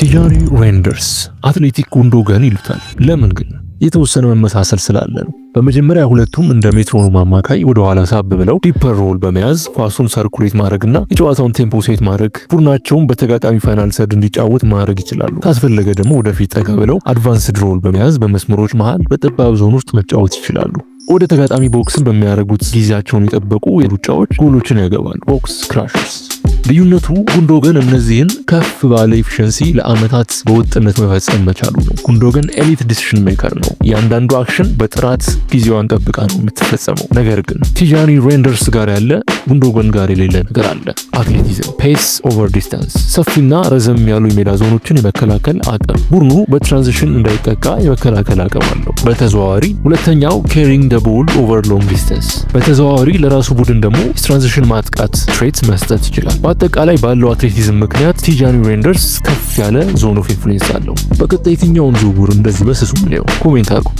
ቲጃኒ ሬንደርስ አትሌቲክ ጉንዶጋን ይሉታል። ለምን ግን? የተወሰነ መመሳሰል ስላለ ነው። በመጀመሪያ ሁለቱም እንደ ሜትሮኖም አማካይ ወደ ኋላ ሳብ ብለው ዲፐር ሮል በመያዝ ኳሱን ሰርኩሌት ማድረግና የጨዋታውን ቴምፖ ሴት ማድረግ፣ ቡድናቸውን በተጋጣሚ ፋይናል ሰርድ እንዲጫወት ማድረግ ይችላሉ። ካስፈለገ ደግሞ ወደፊት ጠጋ ብለው አድቫንስድ ሮል በመያዝ በመስመሮች መሃል በጠባብ ዞን ውስጥ መጫወት ይችላሉ። ወደ ተጋጣሚ ቦክስን በሚያደርጉት ጊዜያቸውን የጠበቁ የሩጫዎች ጎሎችን ያገባሉ። ቦክስ ክራሸርስ። ልዩነቱ ጉንዶጋን እነዚህን ከፍ ባለ ኤፊሽንሲ ለአመታት በወጥነት መፈጸም መቻሉ ነው። ጉንዶጋን ኤሊት ዲሲሽን ሜከር ነው። እያንዳንዱ አክሽን በጥራት ጊዜዋን ጠብቃ ነው የምትፈጸመው። ነገር ግን ቲጃኒ ሬንደርስ ጋር ያለ ጉንዶጋን ጋር የሌለ ነገር አለ። አትሌቲዝም፣ ፔስ ኦቨር ዲስታንስ፣ ሰፊና ረዘም ያሉ የሜዳ ዞኖችን የመከላከል አቅም። ቡድኑ በትራንዚሽን እንዳይጠቃ የመከላከል አቅም አለው። በተዘዋዋሪ ሁለተኛው ካሪንግ ዘ ቦል ኦቨር ሎንግ ዲስታንስ፣ በተዘዋዋሪ ለራሱ ቡድን ደግሞ የትራንዚሽን ማጥቃት ትሬት መስጠት ይችላል። በአጠቃላይ ባለው አትሌቲዝም ምክንያት ቲጃኒ ሬንደርስ ከፍ ያለ ዞን ኦፍ ኢንፍሉዌንስ አለው። በቀጣይ የትኛውን ዝውውር እንደዚህ በስሱ ነው? ኮሜንት አድርጉ።